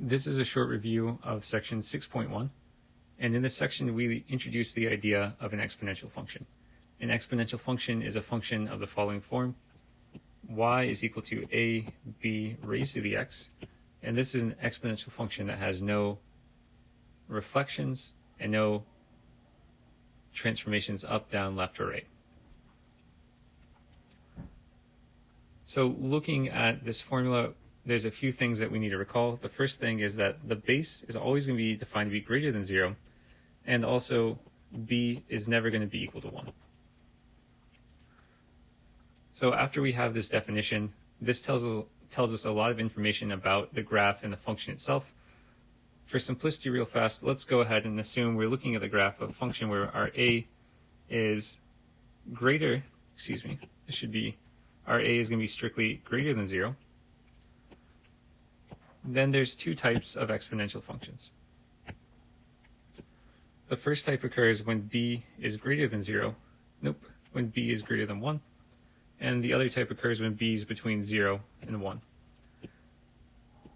This is a short review of section 6.1, and in this section we introduce the idea of an exponential function. An exponential function is a function of the following form: y is equal to ab raised to the x, and this is an exponential function that has no reflections and no transformations up, down, left, or right. So looking at this formula, there's a few things that we need to recall. The first thing is that the base is always going to be defined to be greater than 0, and also b is never going to be equal to 1. So after we have this definition, this tells us a lot of information about the graph and the function itself. For simplicity real fast, let's go ahead and assume we're looking at the graph of a function where our a is greater, our a is going to be strictly greater than 0. Then there's two types of exponential functions. The first type occurs when b is greater than 0, when b is greater than 1, and the other type occurs when b is between 0 and 1.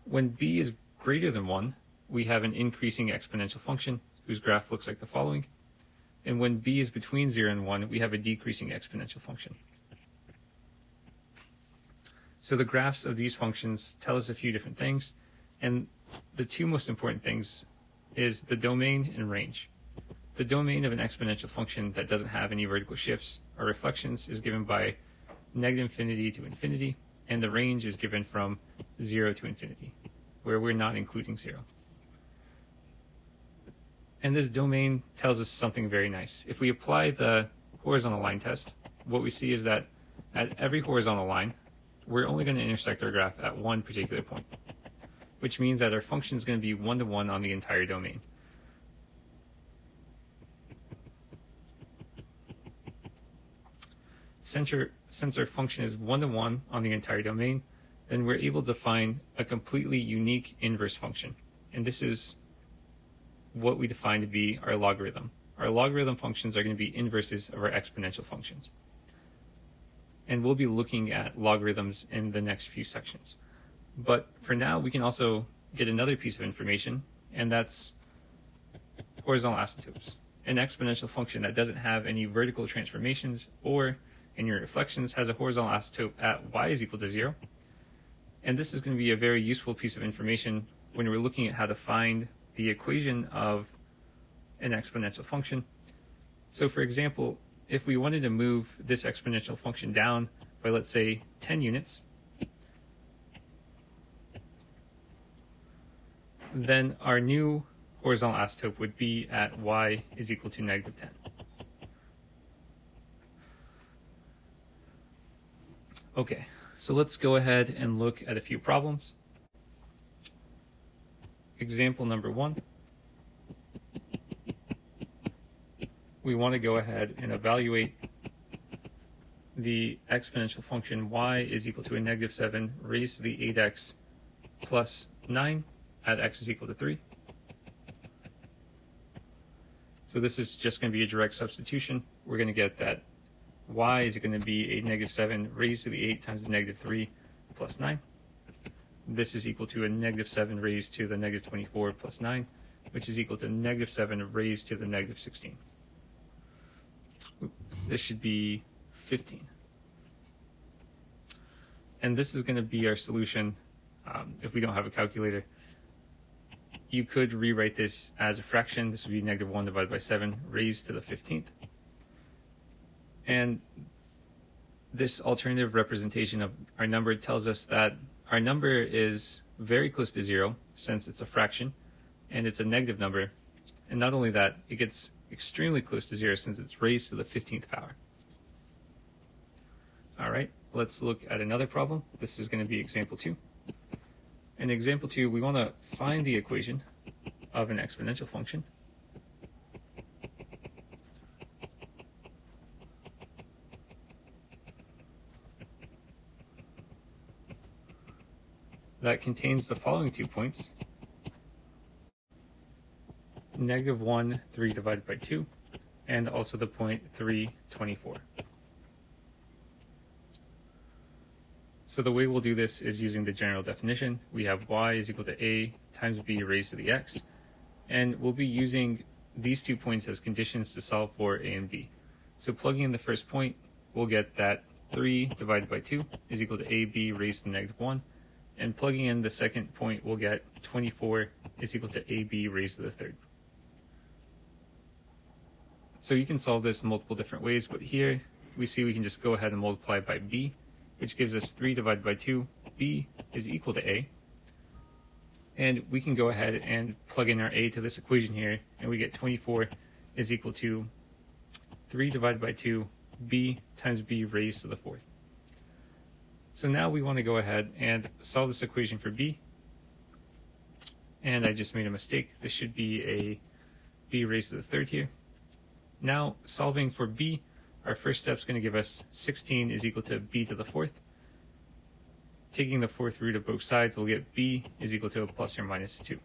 When b is greater than 1, we have an increasing exponential function whose graph looks like the following, and when b is between 0 and 1, we have a decreasing exponential function. So the graphs of these functions tell us a few different things, and the two most important things is the domain and range. The domain of an exponential function that doesn't have any vertical shifts or reflections is given by negative infinity to infinity, and the range is given from 0 to infinity, where we're not including 0. And this domain tells us something very nice. If we apply the horizontal line test, what we see is that at every horizontal line, we're only going to intersect our graph at one particular point, which means that our function is going to be one-to-one on the entire domain. Since our function is one-to-one on the entire domain, then we're able to find a completely unique inverse function. And this is what we define to be our logarithm. Our logarithm functions are going to be inverses of our exponential functions. And we'll be looking at logarithms in the next few sections. But for now, we can also get another piece of information, and that's horizontal asymptotes. An exponential function that doesn't have any vertical transformations or any reflections has a horizontal asymptote at y is equal to 0. And this is going to be a very useful piece of information when we're looking at how to find the equation of an exponential function. So for example, if we wanted to move this exponential function down by, let's say, 10 units, then our new horizontal asymptote would be at y is equal to negative 10. Okay, so let's go ahead and look at a few problems. Example number 1. We want to go ahead and evaluate the exponential function y is equal to a negative 7 raised to the 8x plus 9 at x is equal to 3. So this is just going to be a direct substitution. We're going to get that y is going to be a negative 7 raised to the 8 times the negative 3 plus 9. This is equal to a negative 7 raised to the negative 24 plus 9, which is equal to negative 7 raised to the negative 16. This should be 15. And this is going to be our solution if we don't have a calculator. You could rewrite this as a fraction. This would be negative 1 divided by 7 raised to the 15th. And this alternative representation of our number tells us that our number is very close to 0 since it's a fraction and it's a negative number. And not only that, it gets extremely close to 0 since it's raised to the 15th power. All right, let's look at another problem. This is going to be example 2. In example 2, we want to find the equation of an exponential function. That contains the following 2 points: negative 1, 3 divided by 2, and also the point 3, 24. So the way we'll do this is using the general definition. We have y is equal to a times b raised to the x, and we'll be using these 2 points as conditions to solve for a and b. So plugging in the first point, we'll get that 3 divided by 2 is equal to ab raised to negative 1, and plugging in the second point, we'll get 24 is equal to ab raised to the third. So you can solve this multiple different ways, but here we see we can just go ahead and multiply by b, which gives us 3 divided by 2, b is equal to a. And we can go ahead and plug in our a to this equation here, and we get 24 is equal to 3 divided by 2, b times b raised to the fourth. So now we want to go ahead and solve this equation for b. And I just made a mistake. This should be a b raised to the third here. Now, solving for b, our first step is going to give us 16 is equal to b to the fourth. Taking the fourth root of both sides, we'll get b is equal to a plus or minus 2.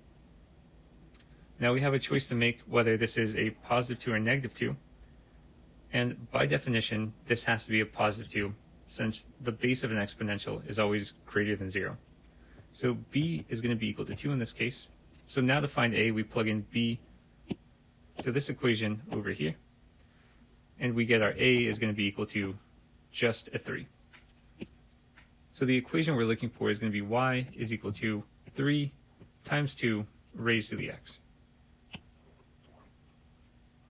Now we have a choice to make whether this is a positive 2 or negative 2. And by definition, this has to be a positive 2, since the base of an exponential is always greater than 0. So b is going to be equal to 2 in this case. So now to find a, we plug in b to this equation over here, and we get our a is going to be equal to just a 3. So the equation we're looking for is going to be y is equal to 3 times 2 raised to the x.